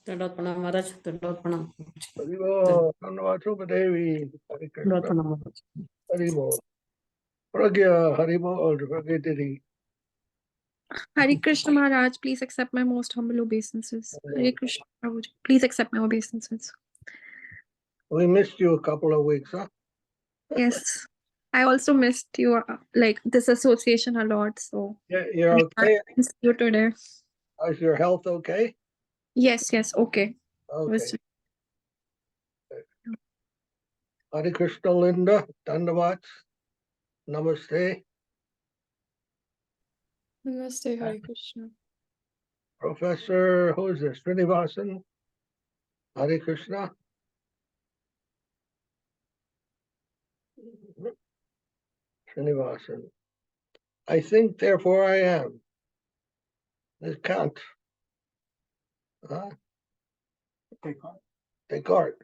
Dandavad Pranam Maharaj. Dandavad Pranam. Haribo, Dhanyavad Devi. Hare Dandavad Krishna. Pranam Maharaj. Haribo. Pragya, Haribo, Pragya. Hare Krishna Maharaj, please accept my most humble obeisances. Hare Krishna Prabhuji, please accept my obeisances. We missed you a couple of weeks, huh? Yes, I also missed you, like this association a lot. So Yeah, you're okay. I missed you today. Is your health okay? Yes, okay. Okay. Hare Krishna, Linda. Dhanyavad. Namaste. Namaste, Hare Krishna. Professor, who is this? Srinivasan. Hare Krishna. Srinivasan. I think, therefore I am. This Kant. Huh? Descartes.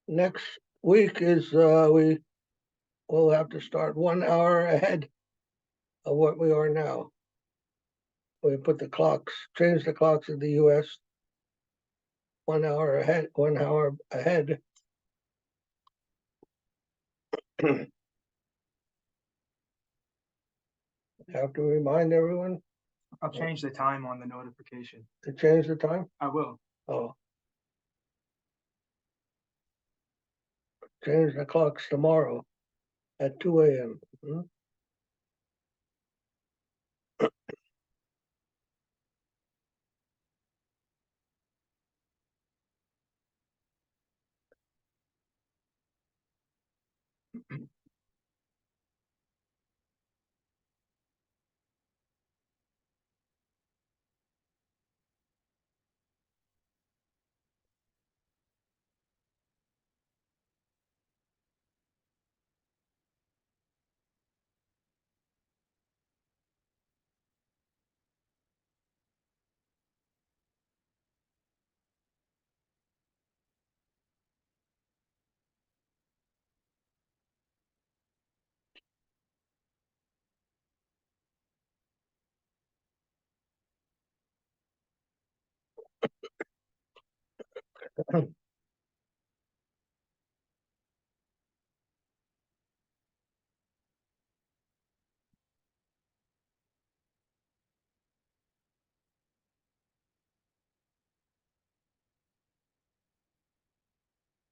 Next week is we will have to start 1 hour ahead of what we are now. We put the clocks, change the clocks in the US 1 hour ahead, 1 hour ahead. Have to remind everyone I'll change the time on the notification. to change the time. I will. Oh. Change the clocks tomorrow at 2 a.m.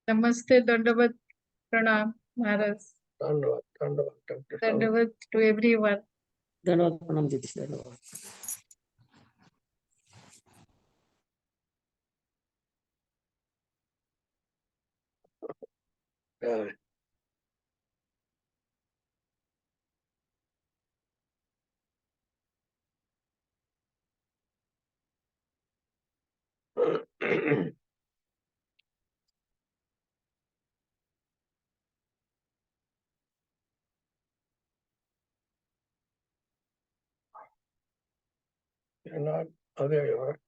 Namaste, Dandavad Pranam Maharaj. Dandavad to everyone. Dandavad Pranam Didi. Dandavad. You're not. Oh, there you are.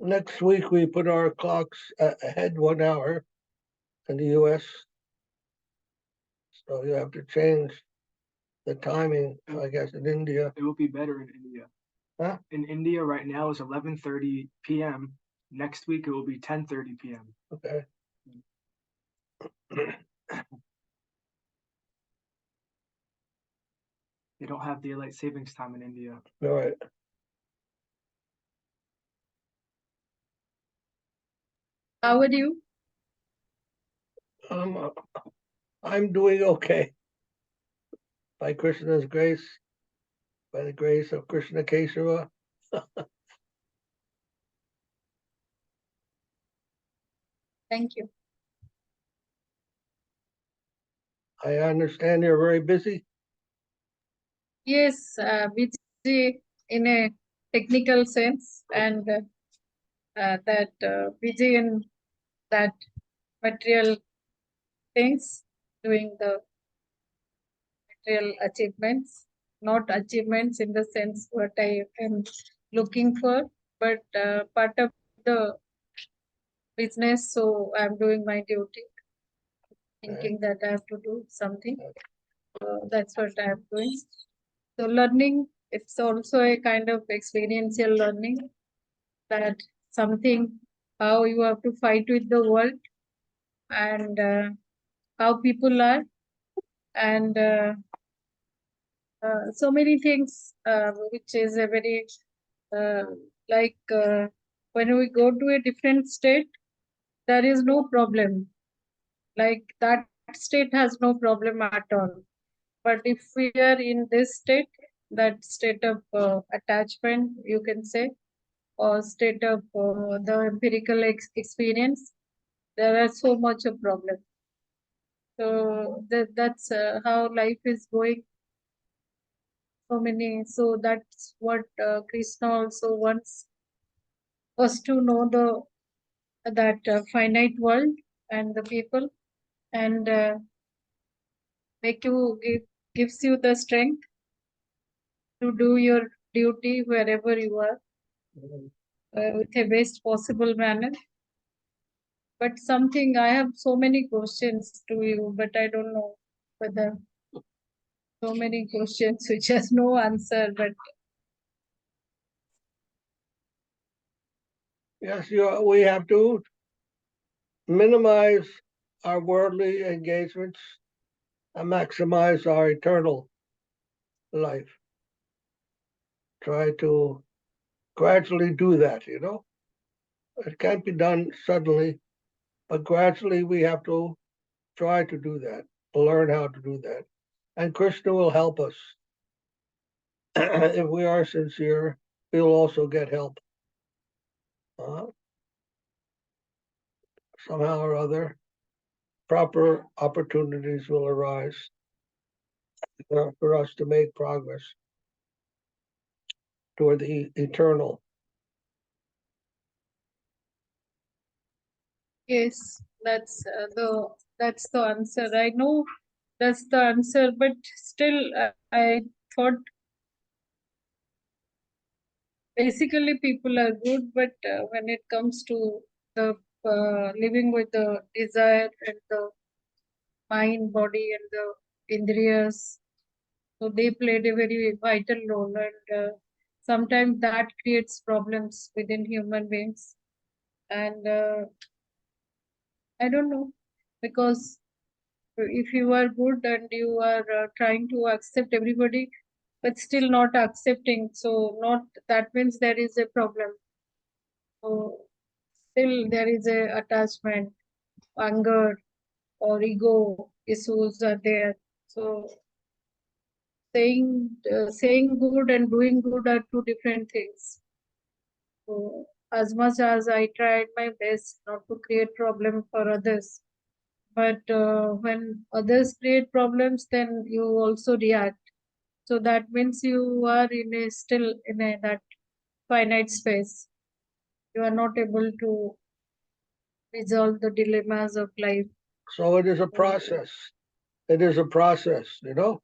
Next week, we put our clocks ahead 1 hour in the US So you have to change the timing, I guess, in India. It will be better in India. Huh? In India right now is 11:30 p.m. Next week it will be 10:30 p.m. Okay. They don't have daylight savings time in India. All right. How are you? I'm doing okay. By Krishna's grace, by the grace of Krishna Kesava. Thank you. I understand you're very busy. Yes, busy in a technical sense, and that busy in that material things, doing the material achievements, not achievements in the sense what I am looking for, but part of the business. So I'm doing my duty, thinking that I have to do something. That's what I'm doing. So learning, it's also a kind of experiential learning, that something, how you have to fight with the world, and how people are, and so many things, which is a very uh, like when we go to a different state, there is no problem. Like that state has no problem at all. But if we are in this state, that state of attachment, you can say, or state of the empirical experience, there are so much of problem. So that's how life is going. So many. So that's what Krishna also wants us to know, the that finite world and the people, and gives you the strength to do your duty wherever you are, with a best possible manner. But something, I have so many questions to you, but I don't know whether, so many questions which has no answer, but Yes, we have to minimize our worldly engagements and maximize our eternal life. Try to gradually do that, you know. It can't be done suddenly, but gradually we have to try to do that, learn how to do that. And Krishna will help us. If we are sincere, we'll also get help. Somehow or other, proper opportunities will arise for us to make progress toward the eternal. yes, that's the answer. I know that's the answer, but still, I thought basically people are good, but when it comes to the living with the desire and the mind, body, and the indriyas, so they played a very vital role, and sometimes that creates problems within human beings. And I don't know, because if you are good and you are trying to accept everybody, but still not accepting, so not, that means there is a problem. So still there is a attachment, anger, or ego issues are there. So saying good and doing good are two different things. So as much as I tried my best not to create problem for others, but when others create problems, then you also react. So that means you are still in that finite space. You are not able to resolve the dilemmas of life. So it is a process. It is a process, you know,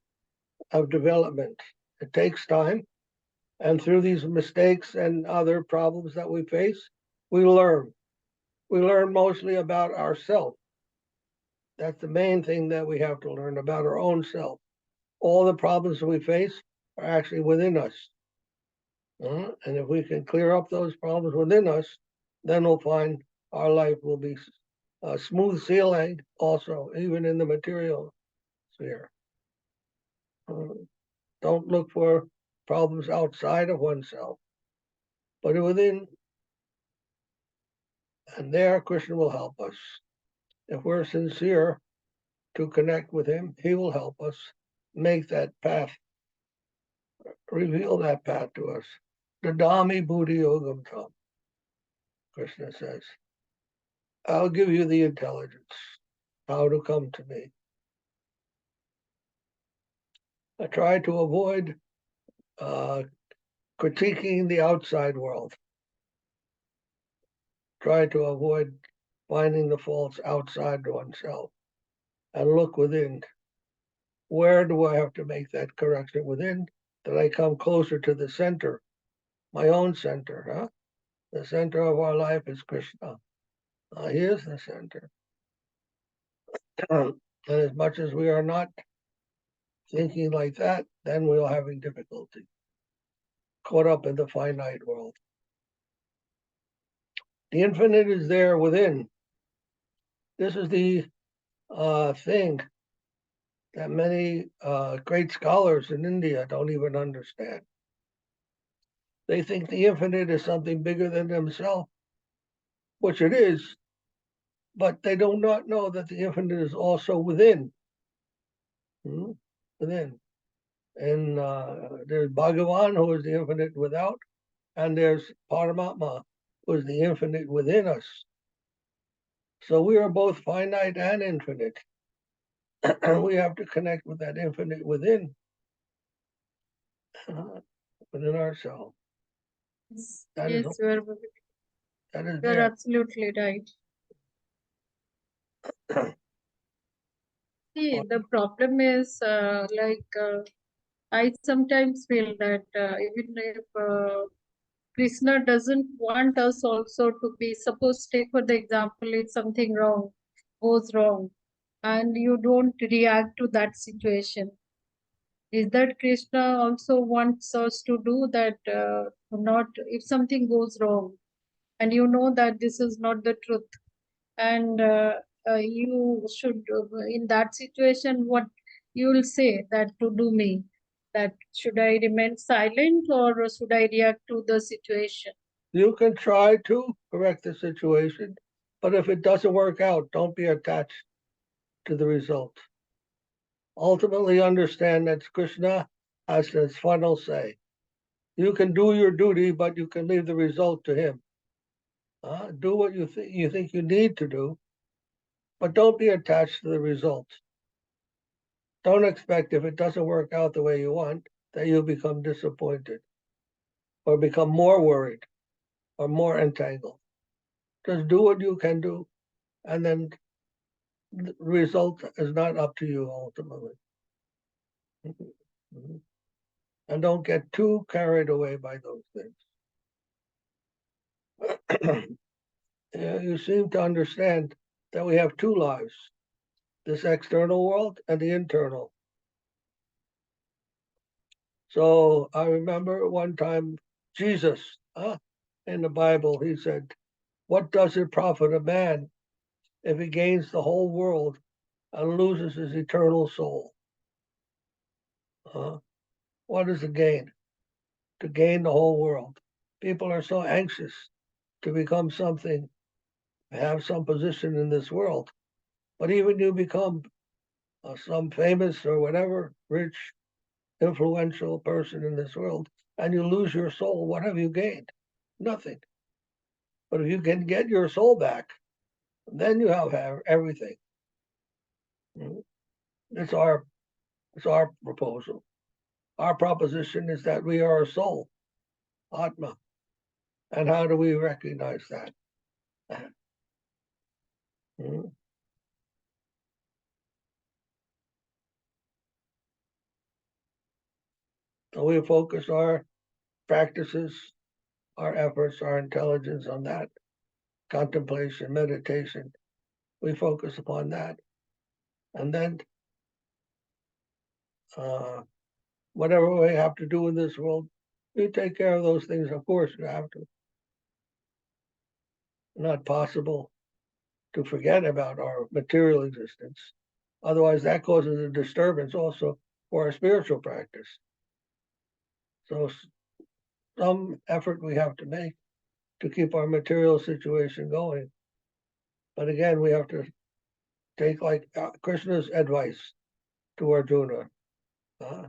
of development. It takes time. And through these mistakes and other problems that we face, we learn. We learn mostly about ourselves. That's the main thing that we have to learn about our own self. All the problems we face are actually within us. And if we can clear up those problems within us, then we'll find our life will be smooth sailing also, even in the material sphere. Don't look for problems outside of oneself, but within. And there, Krishna will help us. If we're sincere to connect with him, he will help us make that path, reveal that path to us. Dadami Bhakti Yogam Tam, Krishna says. I'll give you the intelligence, how to come to me. I try to avoid critiquing the outside world. Try to avoid finding the faults outside oneself and look within. Where do I have to make that correction within? That I come closer to the center, my own center. The center of our life is Krishna. He is the center. And as much as we are not thinking like that, then we're having difficulty. Caught up in the finite world. The infinite is there within. This is the thing that many great scholars in India don't even understand. They think the infinite is something bigger than themselves, which it is, but they do not know that the infinite is also within. Within. And there's Bhagavan, who is the infinite without, and there's Paramatma, who is the infinite within us. So we are both finite and infinite. We have to connect with that infinite within ourselves. That is Yes, you're there. absolutely right. See, the problem is I sometimes feel that even if Krishna doesn't want us also to be, suppose take for the example, if something wrong goes wrong and you don't react to that situation. Is that Krishna also wants us to do that? Not if something goes wrong and you know that this is not the truth, and you should, in that situation, what you will say that to do me, that should I remain silent or should I react to the situation? You can try to correct the situation, but if it doesn't work out, don't be attached to the result. Ultimately understand that Krishna has his final say. You can do your duty, but you can leave the result to him. Do what you think you need to do, but don't be attached to the result. Don't expect if it doesn't work out the way you want, that you'll become disappointed or become more worried or more entangled. Just do what you can do, and then the result is not up to you ultimately. And don't get too carried away by those things. You seem to understand that we have two lives, this external world and the internal. So I remember one time Jesus, in the Bible, he said, what does it profit a man if he gains the whole world and loses his eternal soul? What is the gain? To gain the whole world. People are so anxious to become something, have some position in this world. But even you become some famous or whatever, rich, influential person in this world, and you lose your soul, what have you gained? Nothing. But if you can get your soul back, then you have everything. It's our proposal. Our proposition is that we are a soul, Atma. And how do we recognize that? So we focus our practices, our efforts, our intelligence on that. Contemplation, meditation. We focus upon that. And then whatever we have to do in this world, we take care of those things. Of course, you have to. Not possible to forget about our material existence. Otherwise, that causes a disturbance also for our spiritual practice. So some effort we have to make to keep our material situation going. But again, we have to take like Krishna's advice to Arjuna.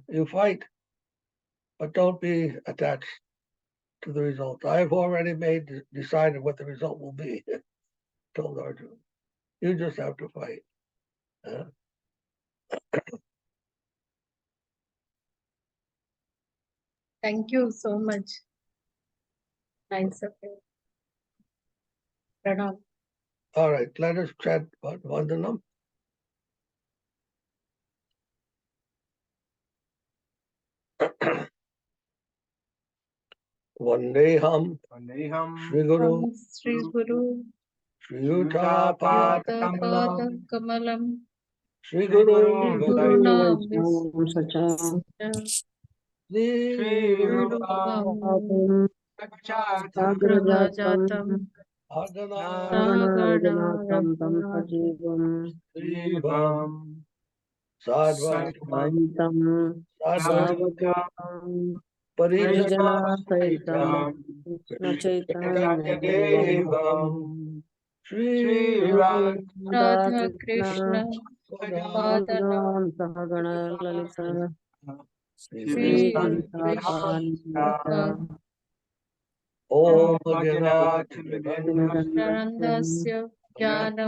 You fight, but don't be attached to the result. I've already decided what the result will be, told Arjuna. You just have to fight. Thank you so much. Nice of you. Pranam. All right, let us chat about Vandanam. Vandeham Shri Guru Sri Guru Shri Yuta Pada Pada Kamalam Shri Guru Guru Nam Sacham Shri Rupam Agrajatam Jatam Adana Aganatam Tam Sajivam Srivam Sadvam Vahitam Savatam Parijana Saitam Krishna Chaitanya Devam Shri Radha Radha Krishna Krishna Padanam Padanam Sahagana Lalita Sri Sri Krishna Om Gyanat Nandasya Jnana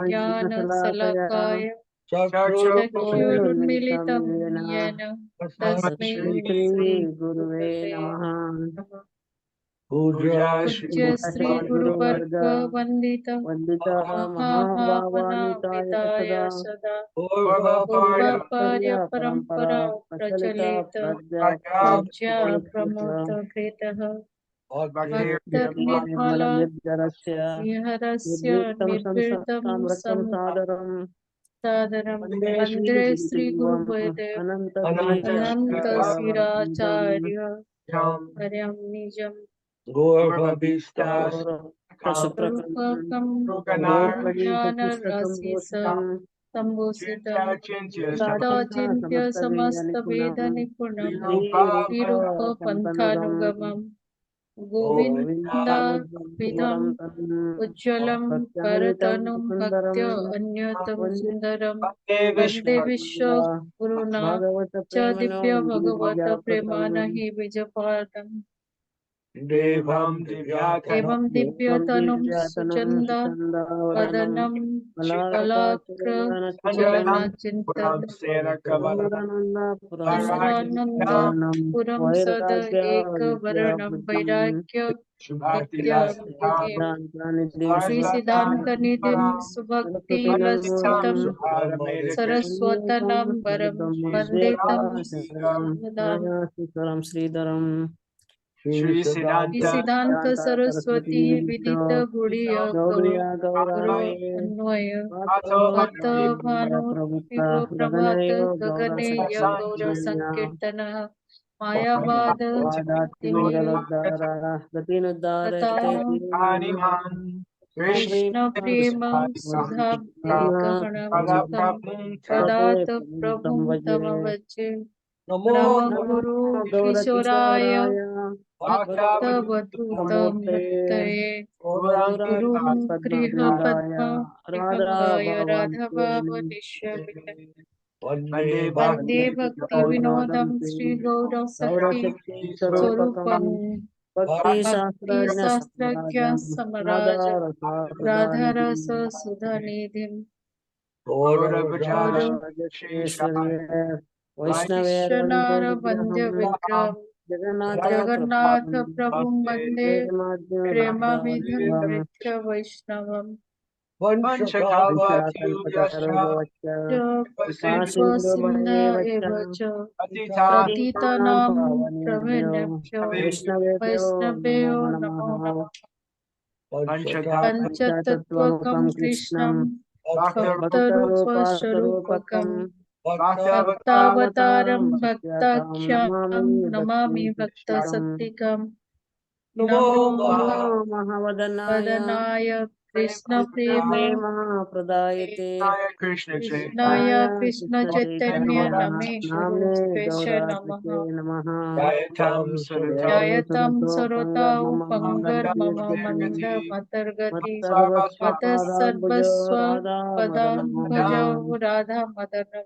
Jnana Salakaya Salakaya Chakru Chakyurmilitam Yena Tasmai Shri Guruve Gurave Namaha Namaha. Puja Pujya Sri Guru Varga Vandita Vandita Mahavana Mahabhavanitaya Vidaya Sada Sada Purva Purvaparya Parampara Parampara Prachalita Prachalita Pradya Prajya Pradya Pramota Kritaha Bhakti Bhakta Nirmala Nirmala Viharasya Nirvitam Nirvirtam Samsakam Sadaram Sadaram Vande Shri Vandre Sri Guru Gurudevam Vadev Ananta Ananta Siracharya Siracharya Haryam Nijam Gorva Bhista Kasuprakam Rupakam Gopadi Jnana Pusta Rasisa Sambhutam Sambhusitam Sachita Chintya Samasta Samasta Veda Nipunam Nipunam Sri Virupa Rupa Pantanugam Panthanugamam Govinda Govinda Vidham Tam Ujjalam Satyamitam Paratanum Bhaktya Sundaram Anyatam Vande Sundaram Vande Vishwa Vishwa Guruna Bhagavata Chadipya Premanam Bhagavata Premana Vijapatam Hi Vijapatam Devam Divyatana Evam Devam Divyatanum Divyatanam Suchanda Suchandavaranam Vadanam Malaraka Alakra Chirana Chalana Chintam Chintam Purananda Purananda Puranam Puram Sada Eka Vairagya Varanam Buddham Vairagya Vidya Vidhi Siddhantanidhi Sri Subhakti Siddhanta Nidhin Subhakti Saraswati Vilastitam Nirmulam Saraswatanam Varam Vandetam Sharanam Vadam Nayasikaram Sridharam Shri Sri Siddhanta Siddhanta Shanta Saraswati Saraswati Vidita Guriya Gauriya Guru Gauraye Anvaya Vato Vata Bhanu Prabhupada Vibro Prabhata Gaganayo Gaura Gaganeya Gaura Sankirtanya Sankirtana Mayavada Timur Vadatvingaladhara Gatinudhara Ratana Jiteti Krishna Prema Sudhabde Gahanam Pade Pradata Tam Prabhum Vaje Tamavache Namo Namo Namo Guru Gaura Kishoraya Kishoraya Bhakta Vaduta Murte Murtaye Gauranga Gurum Kriha Padmadaya Padma Radha Vihangaya Radha Bhava Bhavante Nishya Vande Vande Bhakti Bhakti Vinodam Sri Gaura Gaura Sakti Shakti Sarupakam Swarupam Bhakti Bhakti Shastrajna Sastragya Samarajam Samaraja Radha Rasa Radharasa Sudhanidhi Sudhanidhim Gauravaja Guru Gauravajesvarya Vaishnavya Vaishnara Vandya Vigraham Vikram Jagannatha Jagannatha Prabhu Prabhu Mande Prema Vidham Premadhyam Pritya Vaishnavam Vanshakava Vichakantataruvacha Kripa Sindhu Sindha Evacha Evacha Patitanam Patitanam Pavanebhyo Pravinebhyo Vaishnavebhyo Namo Vaishnavyo Namo Namaha Namaha Vanshakava Panchatattvam Panchatattvam Krishnam Krishnam Bhaktarupa Sarupakam Bhaktavatam Bhaktavatam Bhaktyakam Namami Namami Bhakta Bhakti Sattikam Namo Namo Namo Mahavadhanaya Vadanaya Krishna Krishna Prema Prema Pradayate Krishna Krishnaya Krishnaya Krishna Krishna Chaitanya Chaitanya Name Namne Shurupesha Namaha Gaurapate Namaha Jayatam Jai Jayatam Surato Sarotau Pangar Pangar Mama Mama Mandirgati Manda Matargati Mattarvasva Mata Radhabujo Sarvaswa Radha Padam Madanam Bhajav Radha Madana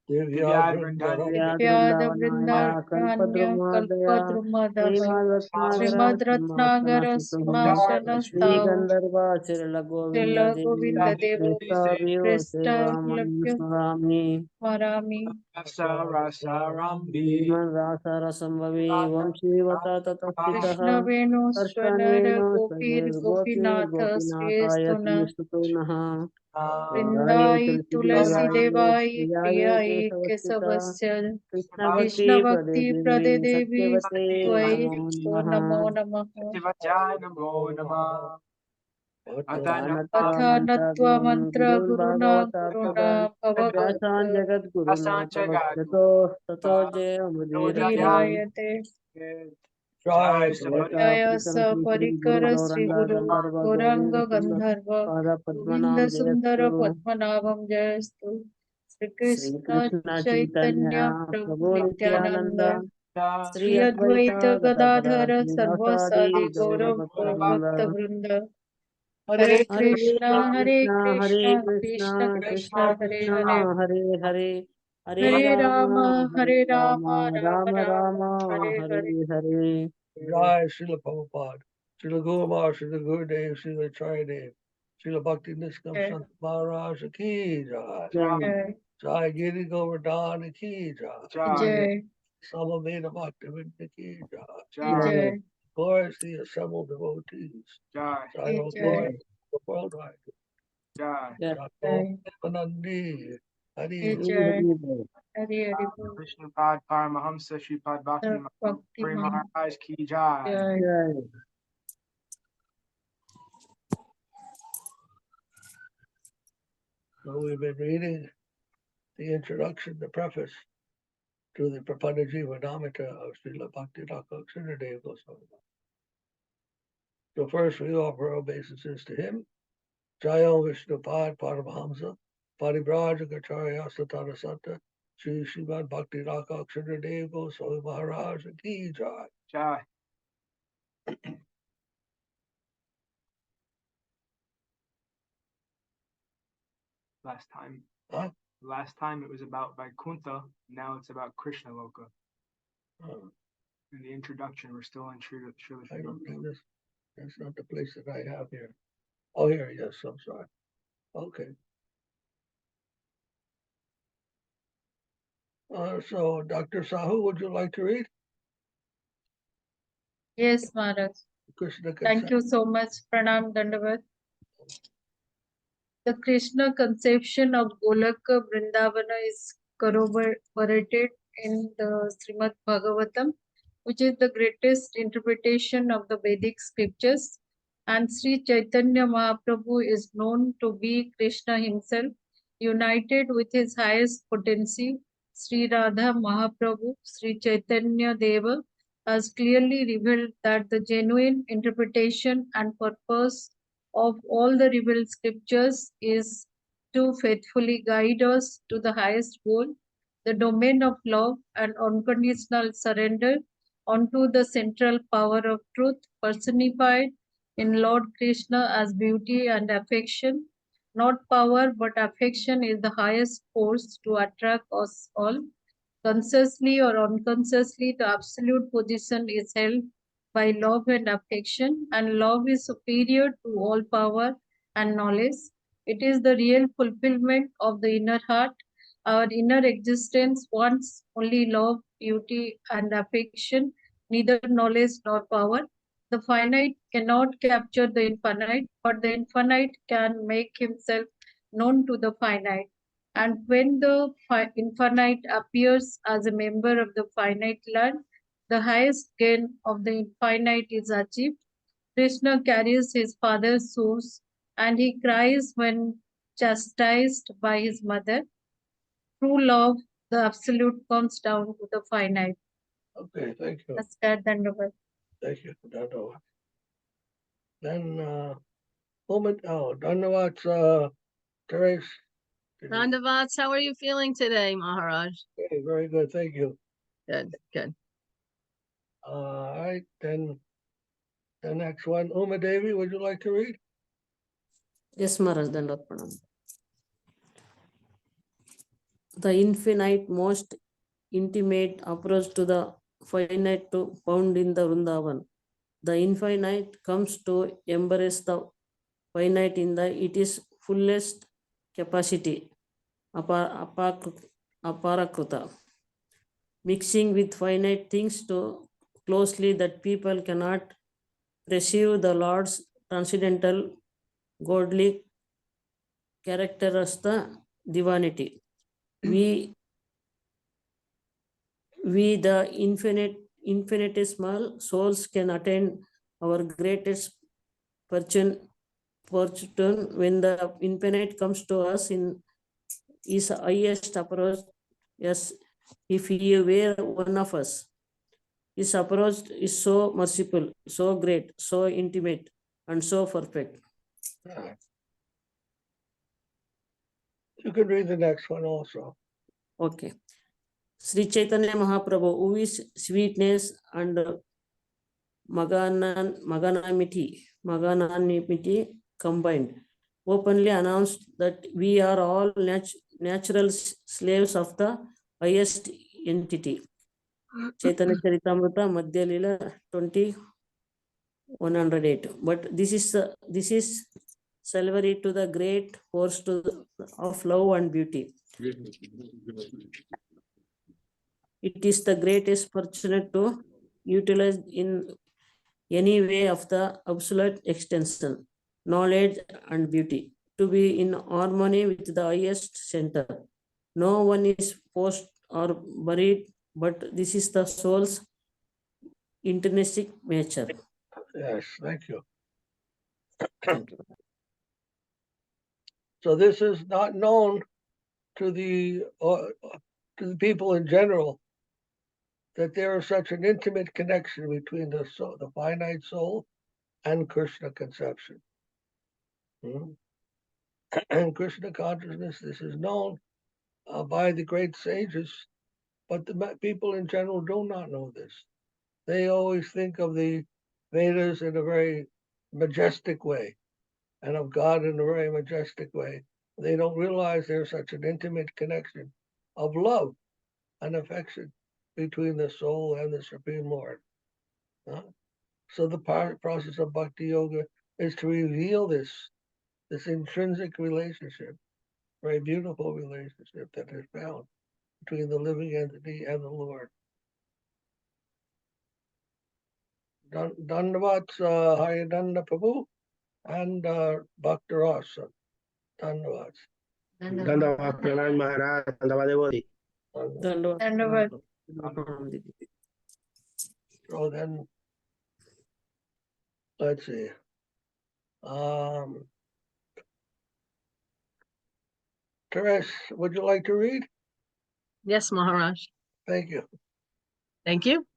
Divya Vrindavanam Vyada Vyadvrindavanaya Vrindanya Kalpadrumadaya Kalpadrumadava Srimadratnagara Srimad Ratnagara Simhasana Simhasana Sri Stau Gandharva Srila Govinda Srila Govinda Devi Devo Presta Vyo Krista Seva Lakya Manusmarami Marami Sarambi Sriman Rasa Rasambhavi Vamshivata Krishna Tatastitaha Venu Swanara Karsaneno Gopir Sanir Gopir Gopinatha Gopinataya Shrestuna Tumustunaha Gaye Vrindai Tulsi Tulasi Devaye Devai Priyaye Priyaye Kesavasya Kesavasya Krishna Krishna Bhakti Bhakti Pradevi Pradevi Satyavate Tvai Namo So Namo Namaha Namaha Namo Namah Athanatva Atha Natva Mantravyam Mantra Gurun Guruna Bhagavata Guruna Pradam Vyasan Bhavagat Jagat Guruna Tavastato Tato Jaya Mudirati Virayate Jai Jayata Jaya Paritam Sa Sri Sri Guru Parikara Sri Gauranga Guru Gandharva Govila Gauranga Sunda Gandharva Pada Govinda Padmanam Sundara Jayastu Padmanabham Jayastu Sri Sri Krishna Krishna Chaitanya Chaitanya Prabhu Prabhu Nityananda Nityananda Sri Sri Advaita Advaita Gadadhara Gadadhara Srivasadi Sarvasadi Gaura Gaurav Bhakta Bhaktavrinda Vrinda Hare Hare Krishna Hare Krishna, Hare Krishna Krishna Krishna, Krishna Krishna Hare Krishna, Hare Hare Hare, Hare Hare Rama, Hare Hare Rama Rama, Rama Rama Rama Rama, Hare Hare Hare Hare. Jai Srila Prabhupada, Srila Guru Maharaj, Srila Gurudev, Srila Tridev, Srila Bhakti Niskam Jai Sant Maharaj Ki Jai, Jai, Jai Jai Giri Govardhan Ki Jai, Jai Samaveda Bhakti Vinda Ki Jai, Jai, Jai glory to the assembled devotees, Jai Ho glory Jai worldwide, Jai, Jai Ho Jai Nandi, Hari Jai Hare Hare. Hare Hare Bol. Krishna Pad Paramahamsa Sripad Bhakti Bhakti Puri Maha Maharaj Ki Jai. Jai. Jai. So we've been reading the introduction, the preface to the Prapanna-jivanamrtam of Srila Bhakti Yoga Dev-Goswami. So first we offer obeisances to him. Jaya Vishnupad Paramahamsa, Paribrajacharya Satara Santa, Sri Srimad Bhakti Yoga Dev Goswami Maharaja Ki Jai. Jai. Last time. Huh? Last time it was about Vaikuntha. Now it's about Krishna Loka. Oh, In the introduction, we're still in Srila I don't Srila. have this. That's not the place that I have here. Oh, here, yes, I'm sorry. Okay. So, Dr. Sahu, would you like to read Yes, Maharaj. Krishna Thank you so much. Pranam Dandavat. The Krishna conception of Golaka Vrindavana is corroborated in the Srimad Bhagavatam, which is the greatest interpretation of the Vedic scriptures. And Sri Chaitanya Mahaprabhu is known to be Krishna himself, united with his highest potency, Sri Radha Mahaprabhu. Sri Chaitanya Deva has clearly revealed that the genuine interpretation and purpose of all the revealed scriptures is to faithfully guide us to the highest goal, the domain of love and unconditional surrender onto the central power of truth personified in Lord Krishna as beauty and affection. Not power but affection is the highest force to attract us all. Consciously or unconsciously, the absolute position is held by love and affection, and love is superior to all power and knowledge. It is the real fulfillment of the inner heart. Our inner existence wants only love, beauty, and affection, neither knowledge nor power. The finite cannot capture the infinite, but the infinite can make himself known to the finite. And when the infinite appears as a member of the finite land, the highest gain of the infinite is achieved. Krishna carries his father's source and he cries when chastised by his mother. True love, the absolute, comes down to the finite. Okay, thank you. Namaskar, Dandavat. Thank you. Dandavat. Then, Dandavat, Therese. Dandavats, how are you feeling today, Maharaj? Okay, very good. Thank you. Good, good. All right, then the next one, Uma Devi, would you like to read? Yes, Maharaj, Dandavat Pranam. The infinite, most intimate approach to the finite to found in the Vrindavan. The infinite comes to embrace the finite in it is fullest capacity, aparakruta, mixing with finite things so closely that people cannot perceive the Lord's transcendental godly character as the divinity. We the infinitesimal souls can attain our greatest fortune when the infinite comes to us in his highest approach. Yes, if he were one of us, his approach is so merciful, so great, so intimate, and so perfect. You can read the next one also. Okay. Sri Chaitanya Mahaprabhu, who is sweetness and magnanimity combined, openly announced that we are all natural slaves of the highest entity. Chaitanya Charitamrita Madhya Lila 20:108. But this is salvary to the great force of love and beauty. It is the greatest fortunate to utilize in any way of the absolute extension, knowledge and beauty, to be in harmony with the highest center. No one is forced or buried, but this is the soul's intrinsic nature. Yes, thank you. So this is not known to the people in general, that there is such an intimate connection between the soul, the finite soul, and Krishna conception. And Krishna consciousness, this is known by the great sages, but the people in general do not know this. They always think of the Vedas in a very majestic way, and of God in a very majestic way. They don't realize there's such an intimate connection of love and affection between the soul and the Supreme Lord. So the process of Bhakti Yoga is to reveal this intrinsic relationship, very beautiful relationship that is found between the living entity and the Lord. Dandavat Haridanda Prabhu and Bhakti Rasa. Dandavat. Dandavat Pranam Maharaj, Dandavat Devotee. Dandavat. So then, let's see. Therese, would you like to read? Yes, Maharaj. Thank you. Thank you.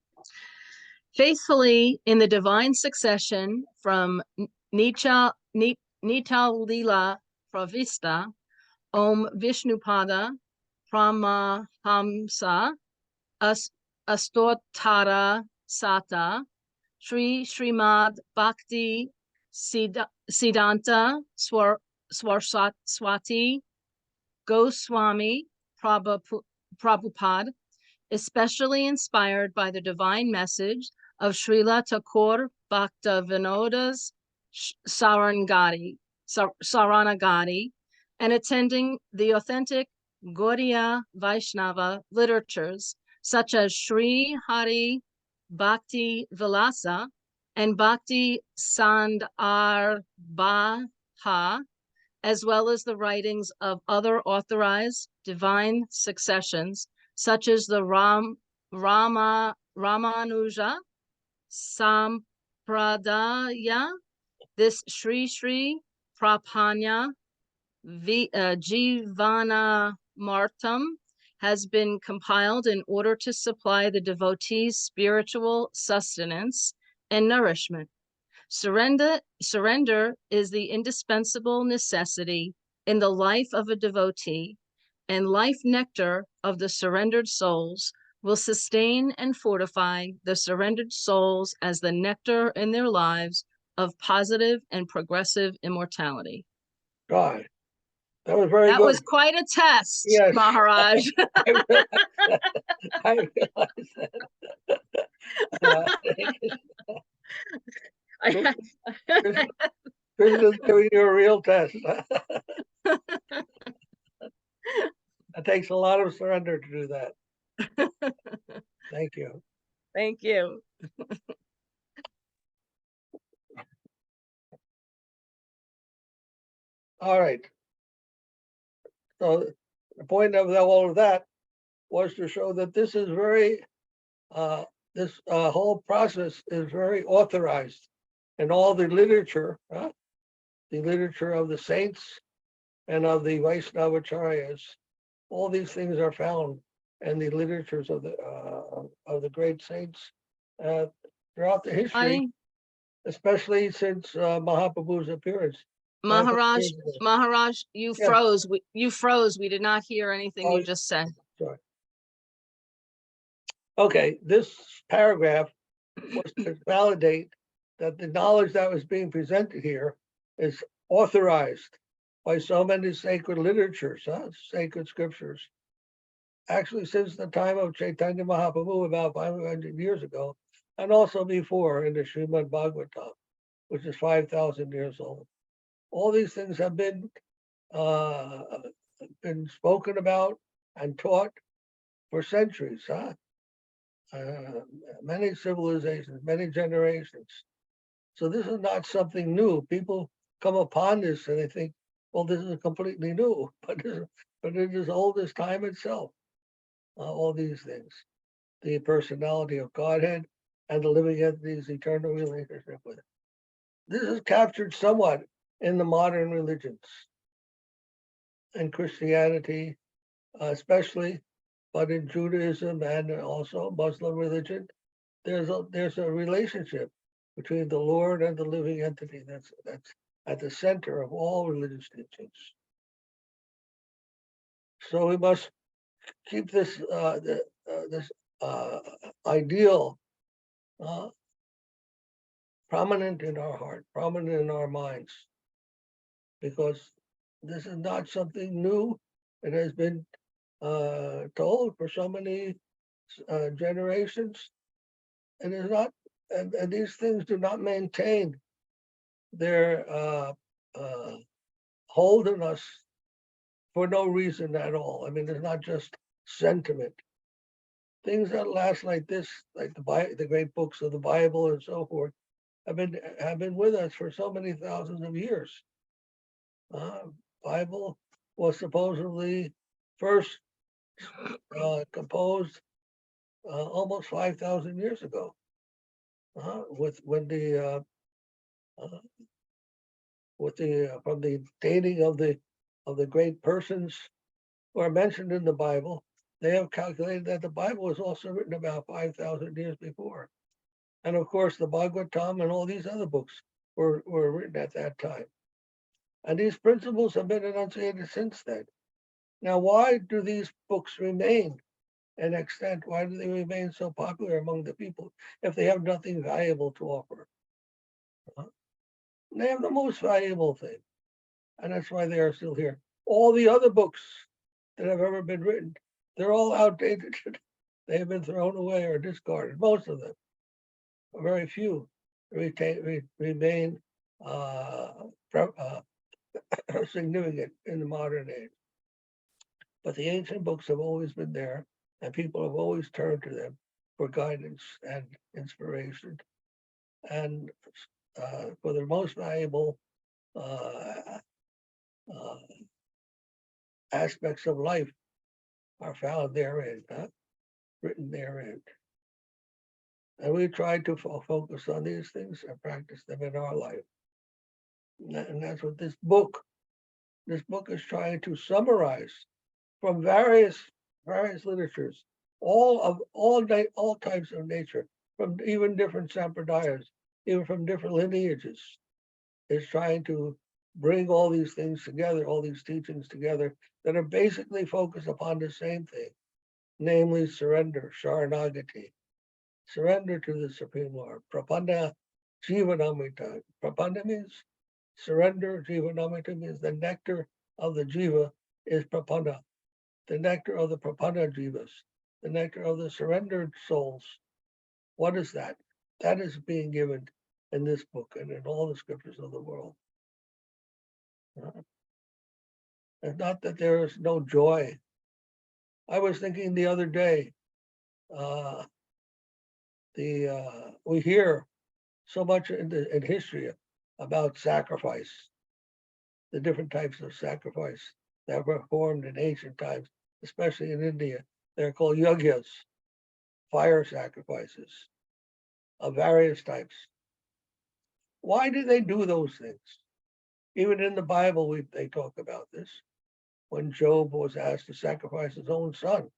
Faithfully in the divine succession from Nita Lila Pravista, Om Vishnupada Pramahamsa Astottara Sata Srimad Bhakti Siddhanta Saraswati Goswami Prabhupada, especially inspired by the divine message of Srila Thakur Bhaktivinoda's Saranagati, and attending the authentic Gaudiya Vaishnava literatures such as Sri Hari Bhakti Vilasa and Bhakti Sandarbha, as well as the writings of other authorized divine successions such as the Ramanuja Sampradaya, this Sri Prapanna Prapanna-jivanamrtam has been compiled in order to supply the devotees spiritual sustenance and nourishment. Surrender is the indispensable necessity in the life of a devotee, and Life-Nectar of the surrendered souls will sustain and fortify the surrendered souls as the nectar in their lives of positive and progressive immortality. God, that was very That good. was quite a test, Yes. Maharaj. I realize that. Krishna's giving you a real test. It takes a lot of surrender to do that. Thank you. Thank you. All right. So the point of all of that was to show that this is very, this whole process is very authorized in all the literature of the saints and of the Vaishnava-acharyas. All these things are found in the literatures of the great saints throughout the history, especially since Mahaprabhu's appearance. Maharaj, you Yes. froze. You froze. We did not hear anything Oh, you just said. Sorry. Okay, this paragraph was to validate that the knowledge that was being presented here is authorized by so many sacred literatures, sacred scriptures. Actually, since the time of Chaitanya Mahaprabhu, about 500 years ago, and also before in the Srimad Bhagavatam, which is 5,000 years old. All these things have been spoken about and taught for centuries, many civilizations, many generations. So this is not something new. People come upon this and they think, well, this is completely new, but it is old as time itself. All these things, the personality of Godhead and the living entity's eternal relationship with it. This is captured somewhat in the modern religions and Christianity, especially, but in Judaism and also Muslim religion, there's a relationship between the Lord and the living entity that's at the center of all religious teachings. So we must keep this ideal prominent in our heart, prominent in our minds, because this is not something new. It has been told for so many generations. It is not, and these things do not maintain their hold on us for no reason at all. I mean, it's not just sentiment. Things that last like this, like the great books of the Bible and so forth, have been with us for so many thousands of years. Bible was supposedly first composed almost 5,000 years ago, from the dating of the great persons who are mentioned in the Bible. They have calculated that the Bible was also written about 5,000 years before, and of course the Bhagavatam and all these other books were written at that time. And these principles have been enunciated since then. Now, why do these books remain in extent? Why do they remain so popular among the people if they have nothing valuable to offer? They have the most valuable thing, and that's why they are still here. All the other books that have ever been written, they're all outdated. They have been thrown away or discarded, most of them. Very few remain significant in the modern age. But the ancient books have always been there, and people have always turned to them for guidance and inspiration. And for the most valuable aspects of life are found therein, written therein. And we try to focus on these things and practice them in our life. And that's what this book This book is trying to summarize from various literatures, all types of nature, from even different sampradayas, even from different lineages. It's trying to bring all these things together, all these teachings together that are basically focused upon the same thing, namely surrender, sharanagati, surrender to the Supreme Lord. Prapanna-jivanamrtam. Prapanna means surrender, jivanamrita means the nectar of the jiva is prapanna, the nectar of the prapanna-jivas, the nectar of the surrendered souls. What is that? That is being given in this book and in all the scriptures of the world. It's not that there is no joy. I was thinking the other day, we hear so much in history about sacrifice, the different types of sacrifice that were performed in ancient times, especially in India. They're called yagyas, fire sacrifices of various types. Why do they do those things? Even in the Bible, they talk about this. When Job was asked to sacrifice his own son,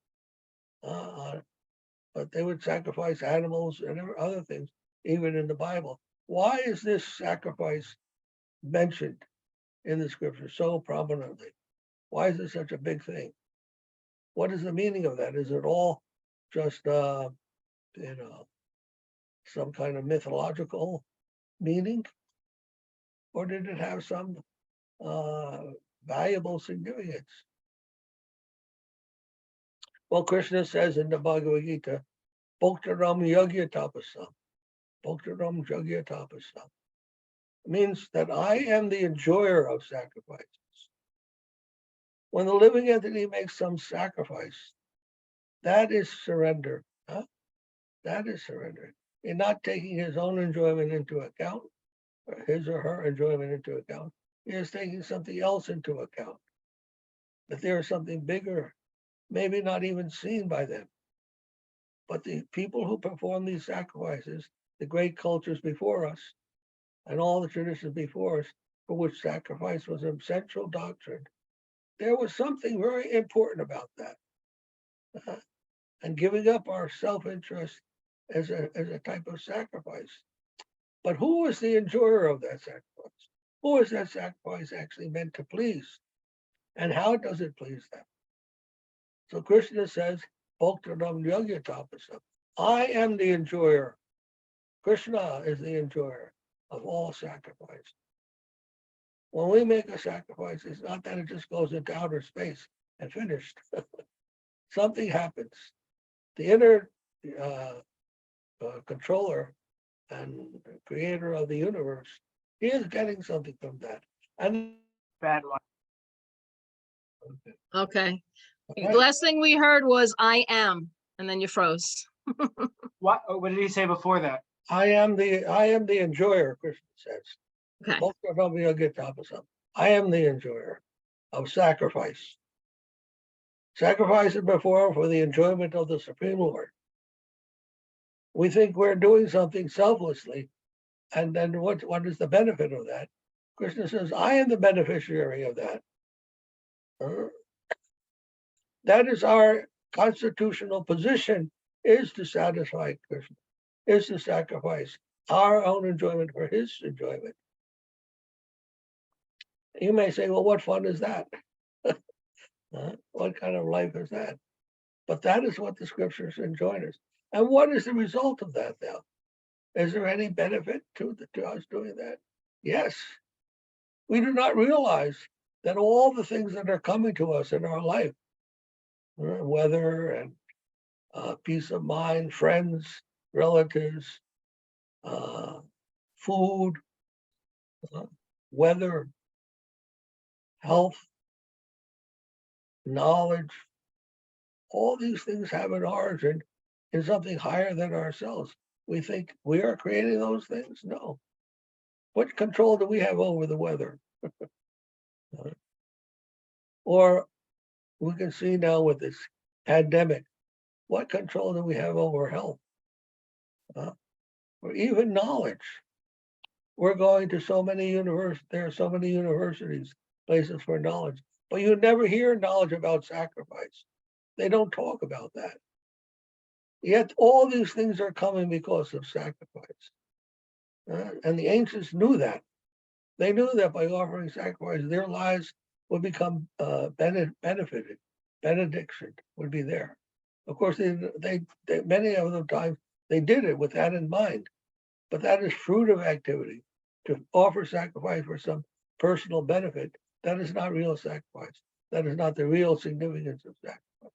but they would sacrifice animals and other things, even in the Bible. Why is this sacrifice mentioned in the scripture so prominently? Why is it such a big thing? What is the meaning of that? Is it all just, some kind of mythological meaning? Or did it have some valuable significance? Well, Krishna says in the Bhagavad Gita, Bhoktaram yagya tapasam. Bhoktaram yagya tapasam. Means that I am the enjoyer of sacrifices. When the living entity makes some sacrifice, that is surrender. That is surrender. In not taking his own enjoyment into account, or his or her enjoyment into account, he is taking something else into account. That there is something bigger, maybe not even seen by them. But the people who perform these sacrifices, the great cultures before us, and all the traditions before us, for which sacrifice was a central doctrine, there was something very important about that. And giving up our self-interest as a type of sacrifice. But who is the enjoyer of that sacrifice? Who is that sacrifice actually meant to please? And how does it please them? So Krishna says, Bhoktaram yagya tapasam. I am the enjoyer. Krishna is the enjoyer of all sacrifice. When we make a sacrifice, it's not that it just goes into outer space and finished. Something happens. The inner controller and creator of the universe, he is getting something from that. And Bad luck. Okay. The right, last thing we heard was I am, and then you froze. What did he say before that? I am the enjoyer, Krishna says. Okay. I am the enjoyer of sacrifice. Sacrifice is performed for the enjoyment of the Supreme Lord. We think we're doing something selflessly, and then what is the benefit of that? Krishna says, I am the beneficiary of that. That is our constitutional position, is to satisfy Krishna, is to sacrifice our own enjoyment for his enjoyment. You may say, well, what fun is that? What kind of life is that? But that is what the scriptures enjoin us. And what is the result of that now? Is there any benefit to us doing that? Yes. We do not realize that all the things that are coming to us in our life, weather and peace of mind, friends, relatives, food, weather, health, knowledge, all these things have an origin in something higher than ourselves. We think we are creating those things? No. What control do we have over the weather? Or we can see now with this pandemic, what control do we have over health? Or even knowledge. We're going to so many universities. There are so many universities places for knowledge. But you never hear knowledge about sacrifice. They don't talk about that. Yet all these things are coming because of sacrifice. And the ancients knew that. They knew that by offering sacrifice, their lives would become benefited. Benediction would be there. Of course, they many of the times they did it with that in mind. But that is fruit of activity. To offer sacrifice for some personal benefit, that is not real sacrifice. That is not the real significance of sacrifice.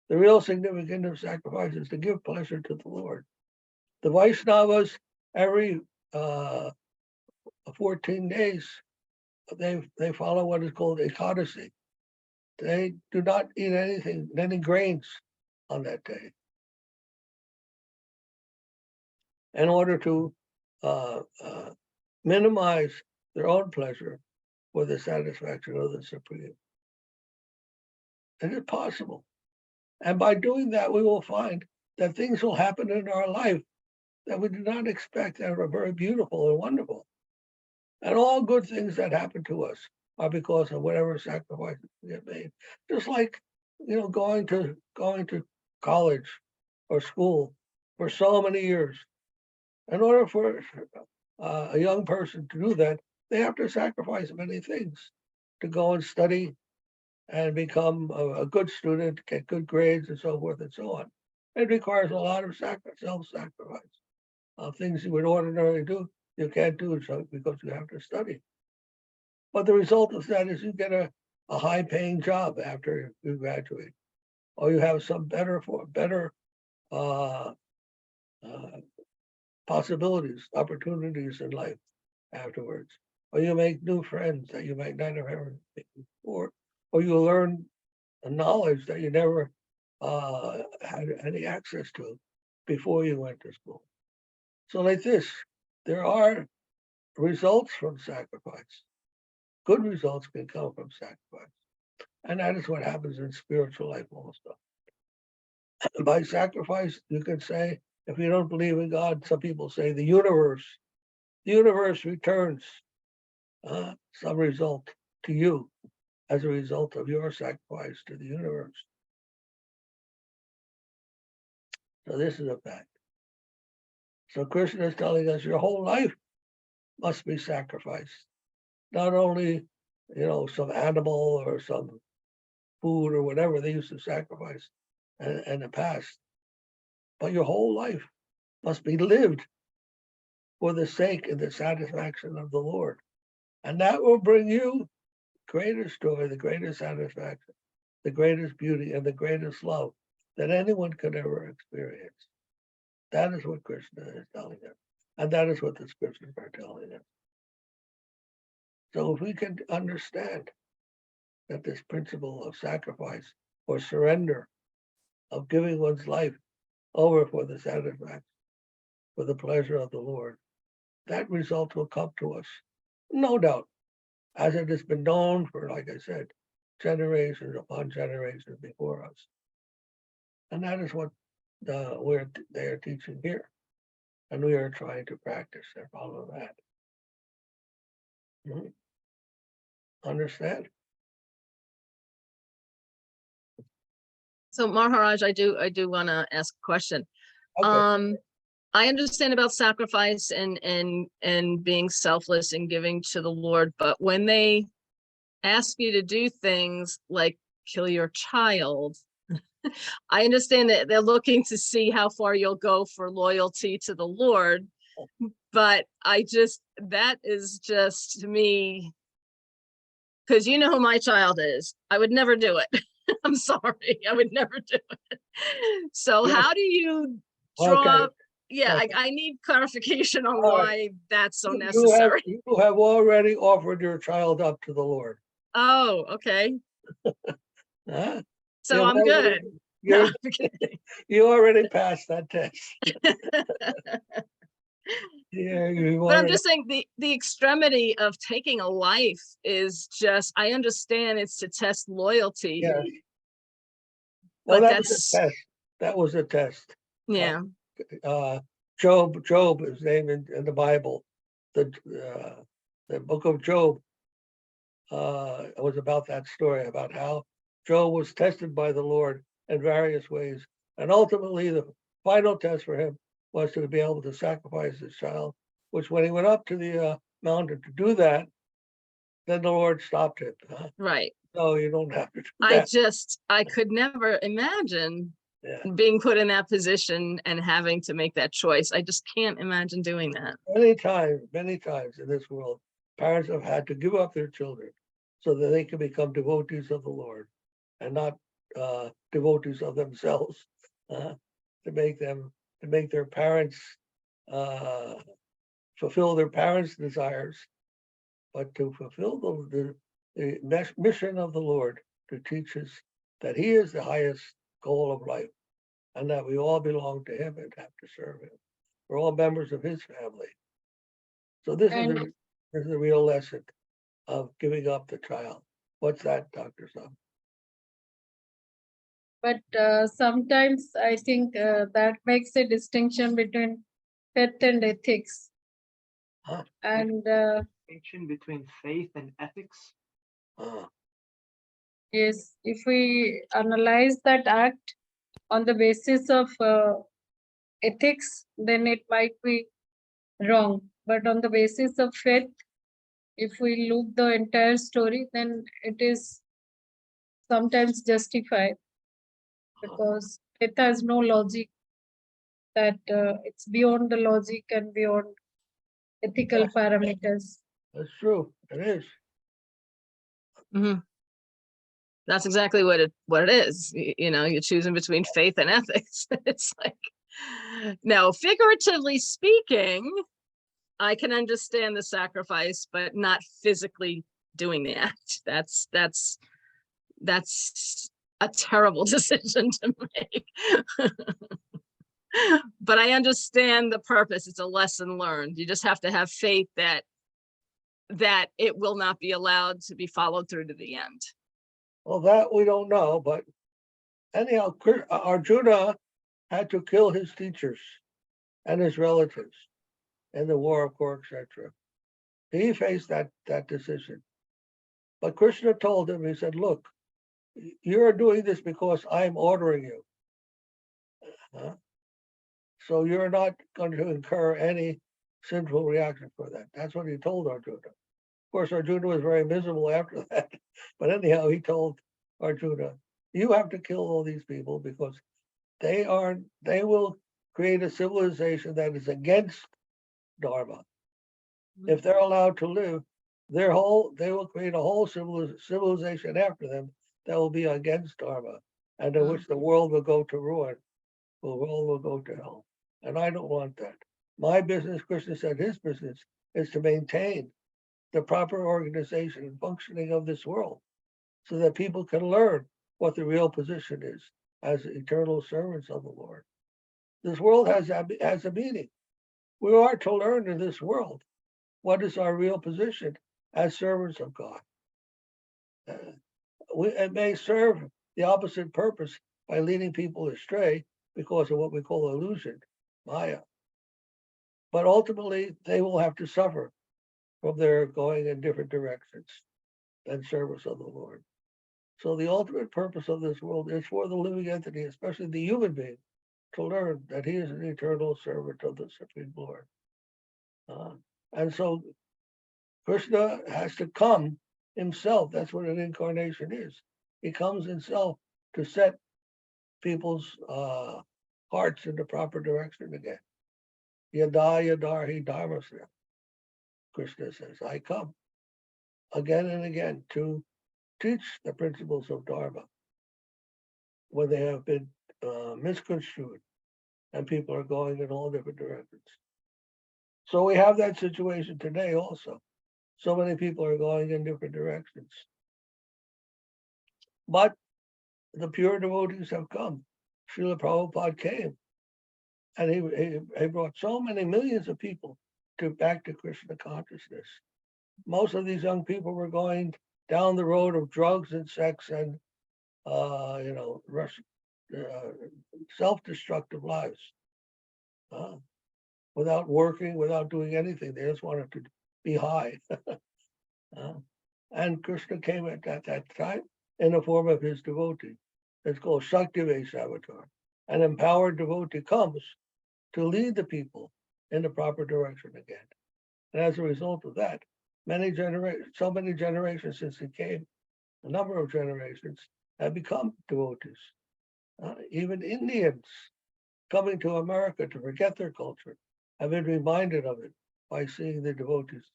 The real significance of sacrifice is to give pleasure to the Lord. The Vaishnavas, every 14 days, they follow what is called Ekadasi. They do not eat anything, any grains on that day, in order to minimize their own pleasure for the satisfaction of the Supreme. It is possible. And by doing that, we will find that things will happen in our life that we did not expect, that are very beautiful and wonderful. And all good things that happen to us are because of whatever sacrifices we have made. Just like, going to college or school for so many years. In order for a young person to do that, they have to sacrifice many things to go and study and become a good student, get good grades, and so forth and so on. It requires a lot of self-sacrifice. Things you would ordinarily do, you can't do so because you have to study. But the result of that is you get a high-paying job after you graduate, or you have some better possibilities, opportunities in life afterwards, or you make new friends that you might not have ever made before, or you learn a knowledge that you never had any access to before you went to school. So like this, there are results from sacrifice. Good results can come from sacrifice. And that is what happens in spiritual life also. By sacrifice, you can say, if you don't believe in God, some people say the universe returns some result to you as a result of your sacrifice to the universe. So this is a fact. So Krishna is telling us your whole life must be sacrificed. Not only, some animal or some food or whatever they used to sacrifice in the past, but your whole life must be lived for the sake and the satisfaction of the Lord. And that will bring you greatest joy, the greatest satisfaction, the greatest beauty, and the greatest love that anyone could ever experience. That is what Krishna is telling us. And that is what the scriptures are telling us. So if we can understand that this principle of sacrifice or surrender, of giving one's life over for the satisfaction, for the pleasure of the Lord, that result will come to us, no doubt, as it has been known for, like I said, generations upon generations before us. And that is what they are teaching here. And we are trying to practice and follow that. Understand? So Maharaj, I do want to ask a question. Okay. I understand about sacrifice and being selfless and giving to the Lord, but when they ask you to do things like kill your child, I understand that they're looking to see how far you'll go for loyalty to the Lord, but that is just to me, because you know who my child is. I would never do it. I'm sorry, I would never do it. So Yeah. how do you draw Okay. up? Yeah, Okay. I need clarification on All why right. that's so You necessary. have already offered your child up to the Lord. Oh, okay. Huh? So You've I'm good. No, I'm kidding. You already passed that test. Yeah, you But I'm already. just saying the extremity of taking a life is just, I understand it's to test loyalty. Yeah. Well, But that was a test. That was a test. yeah. Job is named in the Bible. The book of Job it was about that story, about how Job was tested by the Lord in various ways. And ultimately, the final test for him was to be able to sacrifice his child, which when he went up to the mountain to do that, then the Lord stopped it. Right. No, you don't have to do that. I could never imagine Yeah. being put in that position and having to make that choice. I just can't imagine doing that. Many times in this world, parents have had to give up their children so that they can become devotees of the Lord and not devotees of themselves, to make their parents fulfill their parents' desires, but to fulfill the mission of the Lord to teach us that He is the highest goal of life and that we all belong to Him and have to serve Him. We're all members of His family. So this is the real lesson of giving up the child. What's that, Dr. Sam? But sometimes I think that makes a distinction between faith and ethics. Huh? And Distinction between faith and ethics. yes, if we analyze that act on the basis of ethics, then it might be wrong. But on the basis of faith, if we look the entire story, then it is sometimes justified, because it has no logic, that it's beyond the logic and beyond ethical parameters. That's true. It is. Mhm. That's exactly what it is. You know, you're choosing between faith and ethics. It's like, now, figuratively speaking, I can understand the sacrifice, but not physically doing the act. That's a terrible decision to make. But I understand the purpose. It's a lesson learned. You just have to have faith that it will not be allowed to be followed through to the end. Well, that we don't know, but anyhow, Arjuna had to kill his teachers and his relatives in the war of Kor, etc. He faced that decision. But Krishna told him, he said, look, you're doing this because I'm ordering you. So you're not going to incur any sinful reaction for that. That's what he told Arjuna. Of course, Arjuna was very miserable after that. But anyhow, he told Arjuna, you have to kill all these people because they will create a civilization that is against Dharma. If they're allowed to live, they will create a whole civilization after them that will be against Dharma, and in which the world will go to ruin. The world will go to hell. And I don't want that. My business, Krishna said, his business is to maintain the proper organization and functioning of this world so that people can learn what the real position is as eternal servants of the Lord. This world has a meaning. We are to learn in this world what is our real position as servants of God. It may serve the opposite purpose by leading people astray because of what we call illusion, Maya. But ultimately, they will have to suffer from their going in different directions than service of the Lord. So the ultimate purpose of this world is for the living entity, especially the human being, to learn that he is an eternal servant of the Supreme Lord. And so Krishna has to come himself. That's what an incarnation is. He comes himself to set people's hearts in the proper direction again. Yada yadarhi dharmasya. Krishna says, I come again and again to teach the principles of Dharma when they have been misconstrued and people are going in all different directions. So we have that situation today also. So many people are going in different directions. But the pure devotees have come. Srila Prabhupada came and he brought so many millions of people back to Krishna consciousness. Most of these young people were going down the road of drugs and sex and self-destructive lives, without working, without doing anything. They just wanted to be high. And Krishna came at that time in the form of his devotee. It's called Shakti-based avatar. An empowered devotee comes to lead the people in the proper direction again. And as a result of that, so many generations since he came, a number of generations have become devotees. Even Indians coming to America to forget their culture have been reminded of it by seeing the devotees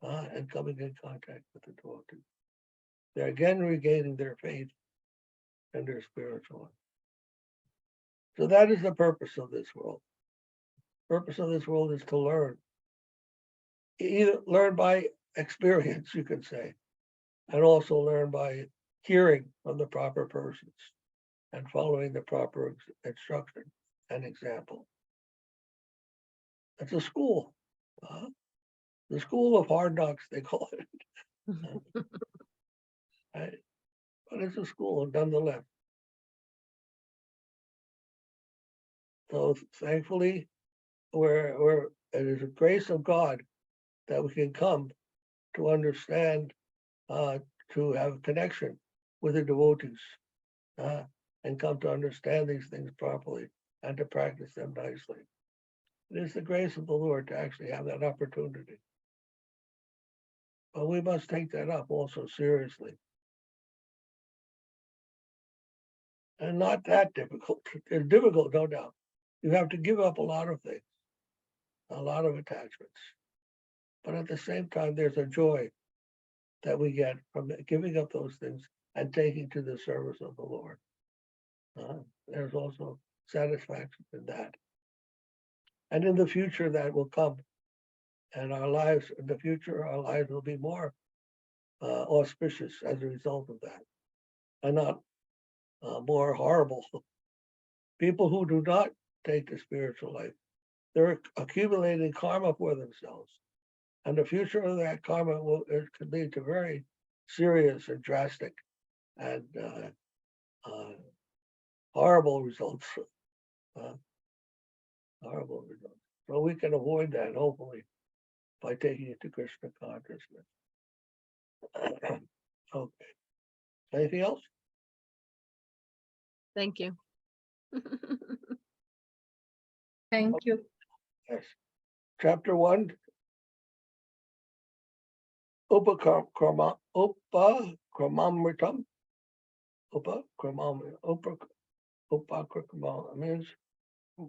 and coming in contact with the devotees. They're again regaining their faith and their spiritual life. So that is the purpose of this world. The purpose of this world is to learn. Either learn by experience, you could say, and also learn by hearing from the proper persons and following the proper instruction and example. It's a school. The school of hard knocks, they call it. Right? But it's a school nonetheless. So thankfully, it is a grace of God that we can come to understand, to have connection with the devotees, and come to understand these things properly and to practice them nicely. It is the grace of the Lord to actually have that opportunity. But we must take that up also seriously. And not that difficult. It's difficult, no doubt. You have to give up a lot of things, a lot of attachments. But at the same time, there's a joy that we get from giving up those things and taking to the service of the Lord. There's also satisfaction in that. And in the future, that will come. And our lives, in the future, our lives will be more auspicious as a result of that, and not more horrible. People who do not take the spiritual life, they're accumulating karma for themselves. And the future of that karma could lead to very serious and drastic and horrible results. Horrible results. So we can avoid that, hopefully, by taking it to Krishna consciousness. Okay. Anything else? Thank you. Thank you. Yes. Chapter 1. Upakramamritam. Upakramamritam means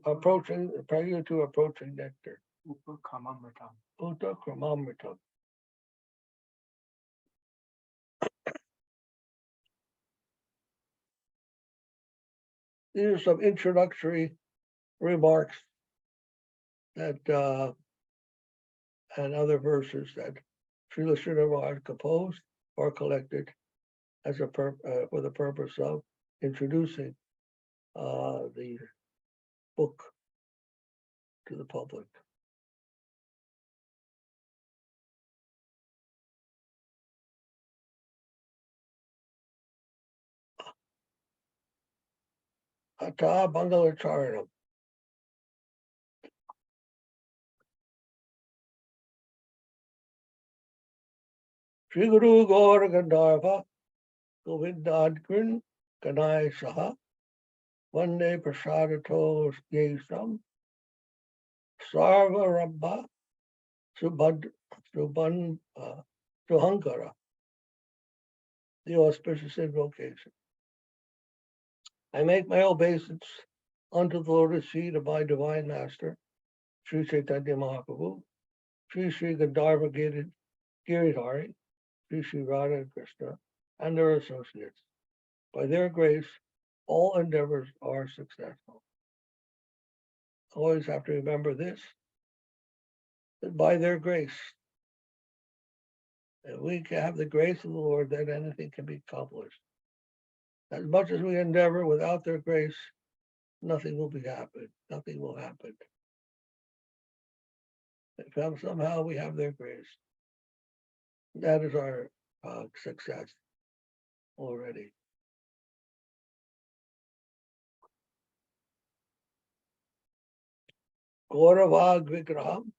approaching, the prelude to approaching nectar. Upakramamritam. Upakramamritam. These are some introductory remarks that and other verses that Srila Sridhara composed or collected as for the purpose of introducing the book to the public. Ata Bangalacharanam. Shri Guru Gaur Gandharva Govindadgrin Kanai Saha Vande Prasadato Yesam Sarva Rabba Suhankara. The auspicious invocation. I make my obeisance unto the lotus feet of my divine master, Sri Chaitanya Mahaprabhu, Sri Gandharva Giridhari, Sri Radha and Krishna, and their associates. By their grace, all endeavors are successful. Always have to remember this, that by their grace, if we can have the grace of the Lord, then anything can be accomplished. As much as we endeavor without their grace, nothing will happen. Nothing will happen. If somehow we have their grace, that is our success already. Gauravag Vigraham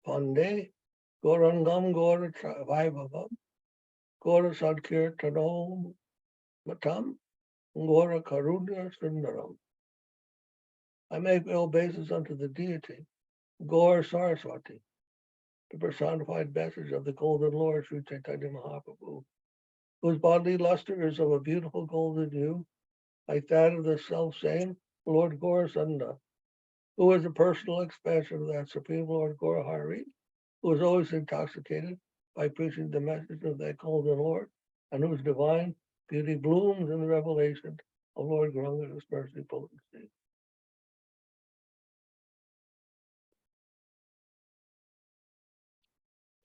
Pande Gaurangam Gaura Vaibhavam, Gaura Sankirtanam Matam, Gaura Karuna Sundaram. I make my obeisance unto the deity, Gaur Saraswati, the personified message of the Golden Lord, Sri Chaitanya Mahaprabhu, whose bodily luster is of a beautiful golden hue, like that of the self-same Lord Gaurasunda, who is a personal expansion of that Supreme Lord Gaurahari, who is always intoxicated by preaching the message of that Golden Lord, and whose divine beauty blooms in the revelation of Lord Gauranga's mercy potency.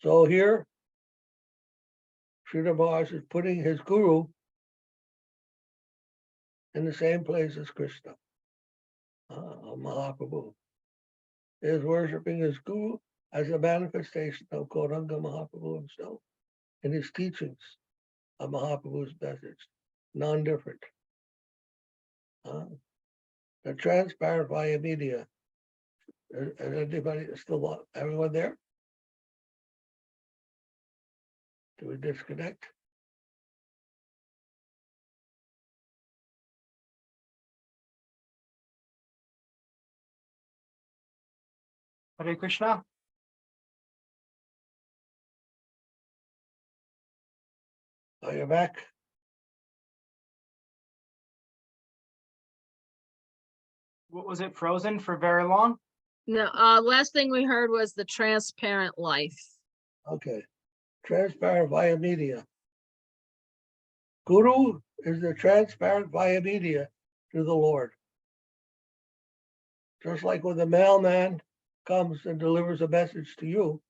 So here, Srila Maharaj is putting his guru in the same place as Krishna, Mahaprabhu. He is worshipping his guru as a manifestation of Gauranga Mahaprabhu himself in his teachings of Mahaprabhu's message, non-different. The transparent via media. Is anybody still, everyone there? Do we disconnect? Hare Krishna. Are you back? What was it, frozen for very long? No, last thing we heard was the transparent life. Okay. Transparent via media. Guru is the transparent via media to the Lord. Just like when the mailman comes and delivers a message to you,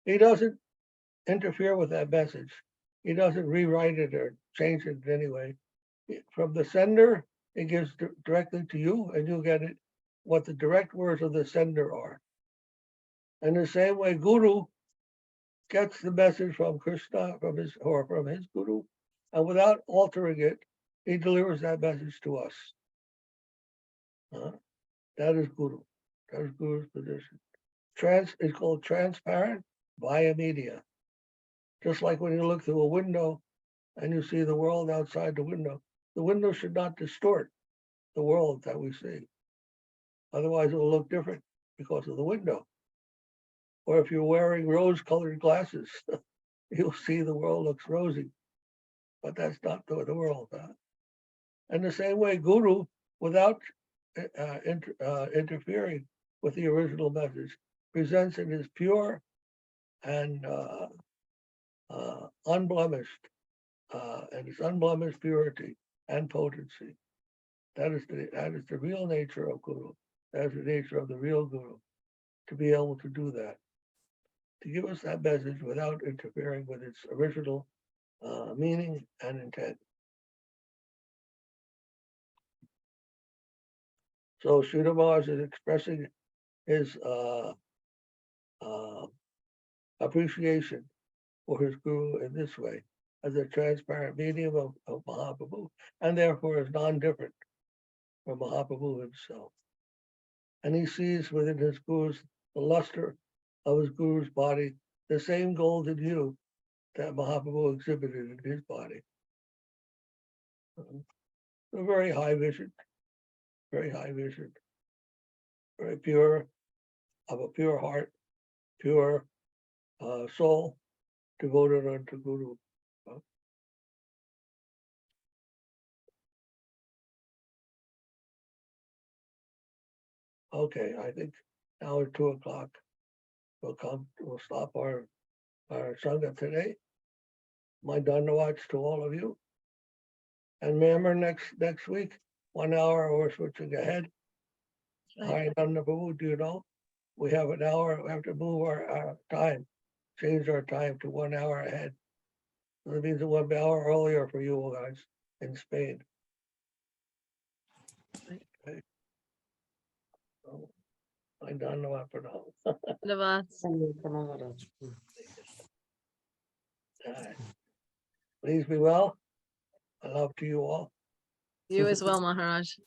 he doesn't interfere with that message. He doesn't rewrite it or change it in any way. From the sender, it gives directly to you, and you get it what the direct words of the sender are. In the same way, Guru gets the message from Krishna, from his Guru, and without altering it, he delivers that message to us. That is Guru. That is Guru's position. It's called transparent via media. Just like when you look through a window and you see the world outside the window should not distort the world that we see. Otherwise, it will look different because of the window. Or if you're wearing rose-colored glasses, you'll see the world looks rosy, but that's not the world. And the same way, Guru, without interfering with the original message, presents it as pure and unblemished, and its unblemished purity and potency. That is the real nature of Guru. That is the nature of the real Guru, to be able to do that, to give us that message without interfering with its original meaning and intent. So Srila Maharaj is expressing his appreciation for his Guru in this way, as a transparent medium of Mahaprabhu, and therefore is non-different from Mahaprabhu himself. And he sees within his Guru's, the luster of his Guru's body, the same golden hue that Mahaprabhu exhibited in his body. A very high vision, very pure, of a pure heart, pure soul, devoted unto Guru. Okay, I think now at 2:00 we'll stop our Sangha today. My Dandavats to all of you. And remember, next week, 1 hour, we're switching ahead. Hi, Nandababu, do you know? We have an hour, we have to move our time, change our time to 1 hour ahead. So that means 1 hour earlier for you guys in Spain. Okay. So, I don't know what for now. Please be well. I love to you all. You as well, Maharaj.